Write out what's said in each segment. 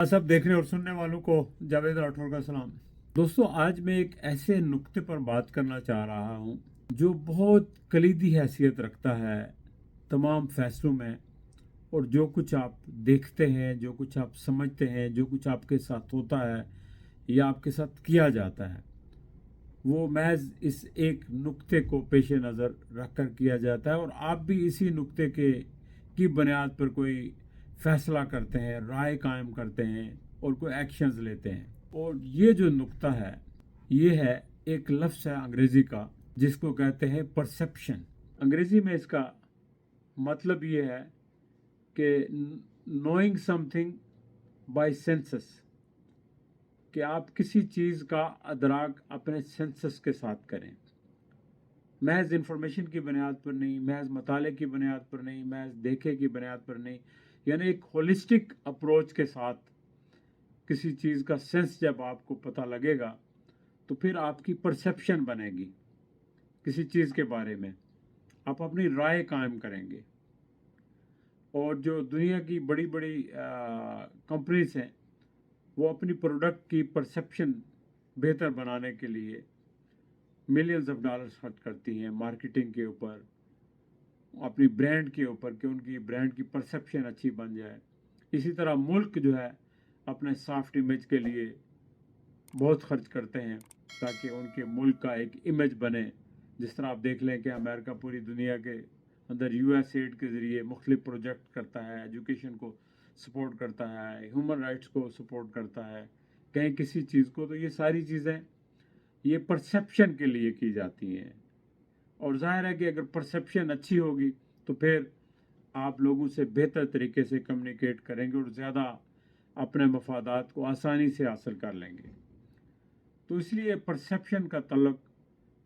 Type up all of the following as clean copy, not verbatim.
सब देखने और सुनने वालों को जावेद राठौर का सलाम। दोस्तों, आज मैं एक ऐसे नुक्ते पर बात करना चाह रहा हूँ जो बहुत कलीदी हैसियत रखता है तमाम फैसलों में। और जो कुछ आप देखते हैं, जो कुछ आप समझते हैं, जो कुछ आपके साथ होता है या आपके साथ किया जाता है, वो महज इस एक नुक्ते को पेश नज़र रख कर किया जाता है। और आप भी इसी नुक्ते के की बुनियाद पर कोई फैसला करते हैं, राय कायम करते हैं और कोई एक्शंस लेते हैं। और ये जो नुक्ता है, ये है एक लफ्ज़ है अंग्रेज़ी का जिसको कहते हैं परसेप्शन। अंग्रेज़ी में इसका मतलब ये है कि नोइंग समथिंग बाय सेंसस, कि आप किसी चीज़ का अदराक अपने सेंसस के साथ करें, महज इंफॉर्मेशन की बुनियाद पर नहीं, महज मताले की बुनियाद पर नहीं, महज देखे की बुनियाद पर नहीं, यानी एक होलिस्टिक अप्रोच के साथ किसी चीज़ का सेंस जब आपको पता लगेगा तो फिर आपकी परसेप्शन बनेगी किसी चीज़ के बारे में, आप अपनी राय कायम करेंगे। और जो दुनिया की बड़ी बड़ी कंपनीज हैं, वो अपनी प्रोडक्ट की परसेप्शन बेहतर बनाने के लिए मिलियंस ऑफ डॉलर्स खर्च करती हैं मार्केटिंग के ऊपर, अपनी ब्रांड के ऊपर, कि उनकी ब्रांड की परसेप्शन अच्छी बन जाए। इसी तरह मुल्क जो है अपने सॉफ्ट इमेज के लिए बहुत खर्च करते हैं ताकि उनके मुल्क का एक इमेज बने। जिस तरह आप देख लें कि अमेरिका पूरी दुनिया के अंदर यूएस एड के ज़रिए मुख्तलिफ प्रोजेक्ट करता है, एजुकेशन को सपोर्ट करता है, ह्यूमन राइट्स को सपोर्ट करता है, कहीं किसी चीज़ को। तो ये सारी चीज़ें ये परसेप्शन के लिए की जाती हैं। और ज़ाहिर है कि अगर परसेप्शन अच्छी होगी तो फिर आप लोगों से बेहतर तरीके से कम्युनिकेट करेंगे और ज़्यादा अपने मफादात को आसानी से हासिल कर लेंगे। तो इसलिए परसेप्शन का तल्लुक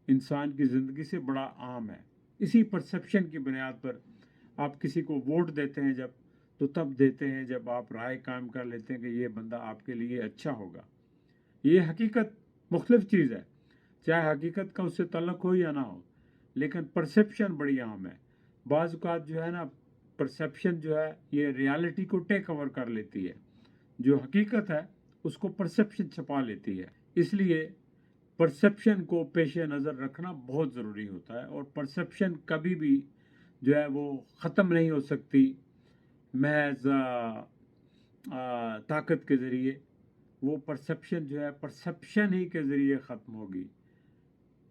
इंसान की ज़िंदगी से बड़ा अहम है। इसी परसेप्शन की बुनियाद पर आप किसी को वोट देते हैं जब, तो तब देते हैं जब आप राय कायम कर लेते हैं कि ये बंदा आपके लिए अच्छा होगा। ये हकीकत मुख्तलिफ चीज़ है, चाहे हकीकत का उससे तल्लुक हो या ना हो, लेकिन परसेप्शन बड़ी अहम है। बाज़ औक़ात जो है ना, परसेप्शन जो है ये रियलिटी को टेक ओवर कर लेती है, जो हकीकत है उसको परसेप्शन छुपा लेती है। इसलिए परसेप्शन को पेश नज़र रखना बहुत ज़रूरी होता है। और परसेप्शन कभी भी जो है वो ख़त्म नहीं हो सकती महज ताकत के ज़रिए। वो परसेप्शन जो है परसेप्शन ही के ज़रिए ख़त्म होगी।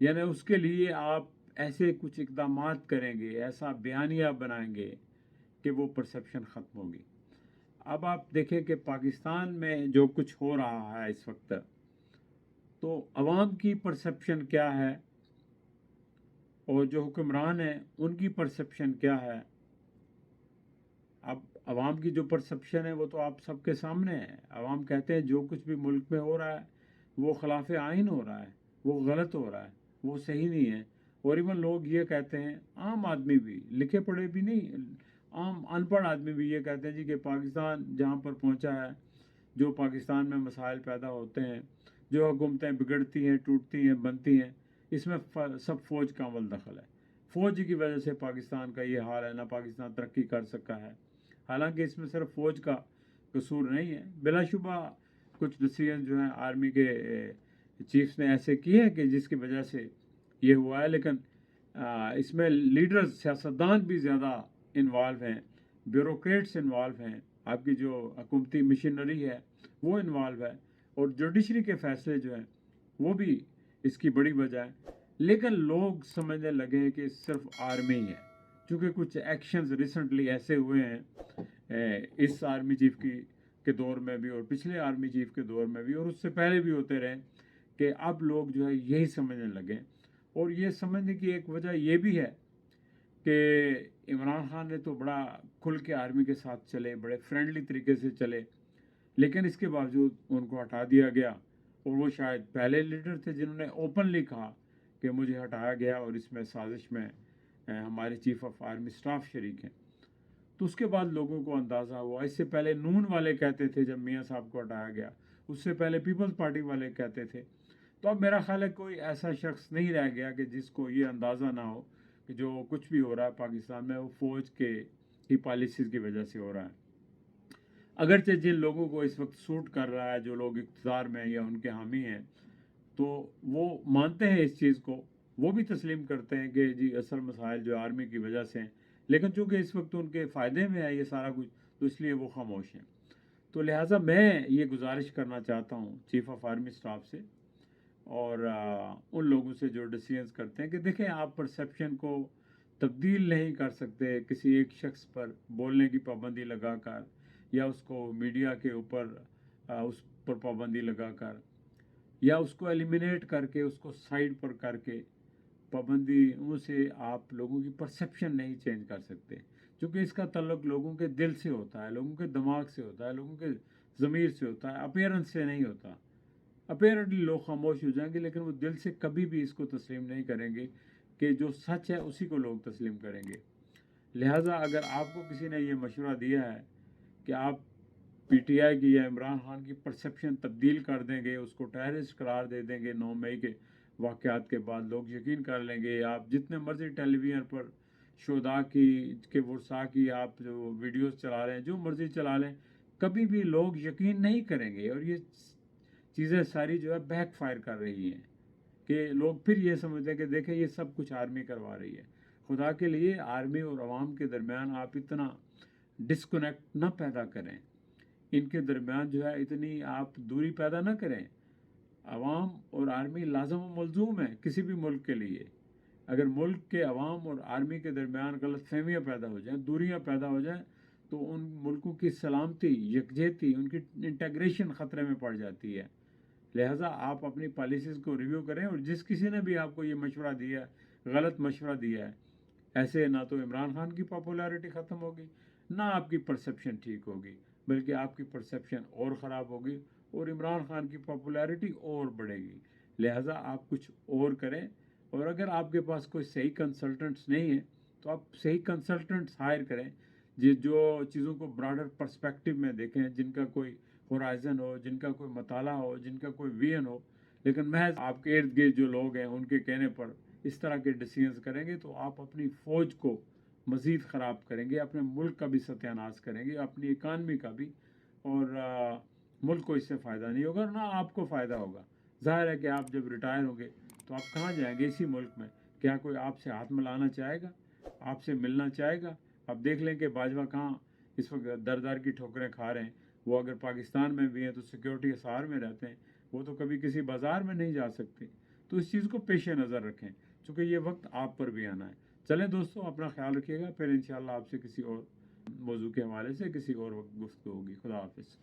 यानी उसके लिए आप ऐसे कुछ इक़दामात करेंगे, ऐसा बयानिया बनाएंगे कि वो परसेप्शन ख़त्म होगी। अब आप देखें कि पाकिस्तान में जो कुछ हो रहा है इस वक्त, तो अवाम की परसेप्शन क्या है और जो हुक्मरान हैं उनकी परसेप्शन क्या है। अब अवाम की जो परसेप्शन है वो तो आप सबके सामने है। अवाम कहते हैं जो कुछ भी मुल्क में हो रहा है वो खिलाफ आइन हो रहा है, वो गलत हो रहा है, वो सही नहीं है। और इवन लोग ये कहते हैं, आम आदमी भी, लिखे पढ़े भी नहीं, आम अनपढ़ आदमी भी ये कहते हैं जी कि पाकिस्तान जहाँ पर पहुँचा है, जो पाकिस्तान में मसाइल पैदा होते हैं, जो हुकूमतें बिगड़ती हैं, टूटती हैं, बनती हैं, इसमें सब फ़ौज का अव्वल दखल है। फ़ौज की वजह से पाकिस्तान का ये हाल है, ना पाकिस्तान तरक्की कर सका है। हालांकि इसमें सिर्फ फ़ौज का कसूर नहीं है, बिलाशुबा कुछ डिसीजन जो हैं आर्मी के चीफ्स ने ऐसे किए हैं कि जिसकी वजह से ये हुआ है। लेकिन इसमें लीडर्स, सियासतदान भी ज़्यादा इन्वॉल्व हैं, ब्यूरोक्रेट्स इन्वॉल्व हैं, आपकी जो हुकूमती मशीनरी है वो इन्वॉल्व है, और जुडिशरी के फैसले जो हैं वो भी इसकी बड़ी वजह है। लेकिन लोग समझने लगे हैं कि सिर्फ आर्मी ही है, क्योंकि कुछ एक्शंस रिसेंटली ऐसे हुए हैं इस आर्मी चीफ की के दौर में भी और पिछले आर्मी चीफ के दौर में भी और उससे पहले भी होते रहे, कि अब लोग जो है यही समझने लगे। और ये समझने की एक वजह ये भी है कि इमरान खान ने तो बड़ा खुल के आर्मी के साथ चले, बड़े फ्रेंडली तरीके से चले, लेकिन इसके बावजूद उनको हटा दिया गया। और वो शायद पहले लीडर थे जिन्होंने ओपनली कहा कि मुझे हटाया गया और इसमें साजिश में हमारे चीफ ऑफ आर्मी स्टाफ शरीक हैं। तो उसके बाद लोगों को अंदाज़ा हुआ। इससे पहले नून वाले कहते थे जब मियाँ साहब को हटाया गया, उससे पहले पीपल्स पार्टी वाले कहते थे। तो अब मेरा ख्याल है कोई ऐसा शख्स नहीं रह गया कि जिसको ये अंदाज़ा ना हो कि जो कुछ भी हो रहा है पाकिस्तान में वो फ़ौज के ही पॉलिसीज़ की वजह से हो रहा है। اگرچہ جن لوگوں کو اس وقت سوٹ کر رہا ہے، جو لوگ اقتدار میں ہیں یا ان کے حامی ہیں، تو وہ مانتے ہیں اس چیز کو، وہ بھی تسلیم کرتے ہیں کہ جی اصل مسائل جو آرمی کی وجہ سے ہیں، لیکن چونکہ اس وقت ان کے فائدے میں ہے یہ سارا کچھ، تو اس لیے وہ خاموش ہیں۔ تو لہٰذا میں یہ گزارش کرنا چاہتا ہوں چیف آف آرمی اسٹاف سے اور ان لوگوں سے جو ڈیسیژنس کرتے ہیں کہ دیکھیں آپ پرسیپشن کو تبدیل نہیں کر سکتے کسی ایک شخص پر بولنے کی پابندی لگا کر، یا اس کو میڈیا کے اوپر اس پر پابندی لگا کر، یا اس کو ایلیمینیٹ کر کے، اس کو سائڈ پر کر کے پابندیوں سے آپ لوگوں کی پرسیپشن نہیں چینج کر سکتے، کیونکہ اس کا تعلق لوگوں کے دل سے ہوتا ہے، لوگوں کے دماغ سے ہوتا ہے، لوگوں کے ضمیر سے ہوتا ہے، اپیرنس سے نہیں ہوتا۔ اپیرنٹلی لوگ خاموش ہو جائیں گے، لیکن وہ دل سے کبھی بھی اس کو تسلیم نہیں کریں گے کہ جو سچ ہے اسی کو لوگ تسلیم کریں گے۔ لہٰذا اگر آپ کو کسی نے یہ مشورہ دیا ہے کہ آپ پی ٹی آئی کی یا عمران خان کی پرسیپشن تبدیل کر دیں گے، اس کو ٹیررسٹ قرار دے دیں گے 9 مئی کے واقعات کے بعد، لوگ یقین کر لیں گے، آپ جتنے مرضی ٹیلی ویژن پر شہداء کے ورثاء کی آپ جو ویڈیوز چلا رہے ہیں، جو مرضی چلا لیں، کبھی بھی لوگ یقین نہیں کریں گے، اور یہ چیزیں ساری جو ہے بیک فائر کر رہی ہیں کہ لوگ پھر یہ سمجھتے ہیں کہ دیکھیں یہ سب کچھ آرمی کروا رہی ہے۔ خدا کے لیے آرمی اور عوام کے درمیان آپ اتنا ڈسکنیکٹ نہ پیدا کریں، ان کے درمیان جو ہے اتنی آپ دوری پیدا نہ کریں۔ عوام اور آرمی لازم و ملزوم ہے کسی بھی ملک کے لیے۔ اگر ملک کے عوام اور آرمی کے درمیان غلط فہمیاں پیدا ہو جائیں، دوریاں پیدا ہو جائیں، تو ان ملکوں کی سلامتی، یکجہتی، ان کی انٹیگریشن خطرے میں پڑ جاتی ہے۔ لہٰذا آپ اپنی پالیسیز کو ریویو کریں، اور جس کسی نے بھی آپ کو یہ مشورہ دیا ہے، غلط مشورہ دیا ہے، ایسے نہ تو عمران خان کی پاپولیرٹی ختم ہوگی، نہ آپ کی پرسیپشن ٹھیک ہوگی، بلکہ آپ کی پرسیپشن اور خراب ہوگی، اور عمران خان کی پاپولیرٹی اور بڑھے گی۔ لہٰذا آپ کچھ اور کریں، اور اگر آپ کے پاس کوئی صحیح کنسلٹنٹس نہیں ہیں تو آپ صحیح کنسلٹنٹس ہائر کریں، جو چیزوں کو براڈر پرسپیکٹو میں دیکھیں، جن کا کوئی ہورائزن ہو، جن کا کوئی مطالعہ ہو، جن کا کوئی ویژن ہو۔ لیکن محض آپ کے ارد گرد جو لوگ ہیں ان کے کہنے پر اس طرح کے ڈیسیژنز کریں گے تو آپ اپنی فوج کو مزید خراب کریں گے، اپنے ملک کا بھی ستیہ ناش کریں گے، اپنی اکانومی کا بھی، اور ملک کو اس سے فائدہ نہیں ہوگا، نہ آپ کو فائدہ ہوگا۔ ظاہر ہے کہ آپ جب ریٹائر ہوں گے تو آپ کہاں جائیں گے اسی ملک میں؟ کیا کوئی آپ سے ہاتھ ملانا چاہے گا؟ آپ سے ملنا چاہے گا؟ اب دیکھ لیں کہ باجوہ کہاں اس وقت در در کی ٹھوکریں کھا رہے ہیں۔ وہ اگر پاکستان میں بھی ہیں تو سیکیورٹی حصار میں رہتے ہیں، وہ تو کبھی کسی بازار میں نہیں جا سکتے۔ تو اس چیز کو پیش نظر رکھیں، چونکہ یہ وقت آپ پر بھی آنا ہے۔ چلیں دوستوں، اپنا خیال رکھیے گا، پھر انشاءاللہ آپ سے کسی اور موضوع کے حوالے سے کسی اور وقت گفتگو ہوگی۔ خدا حافظ۔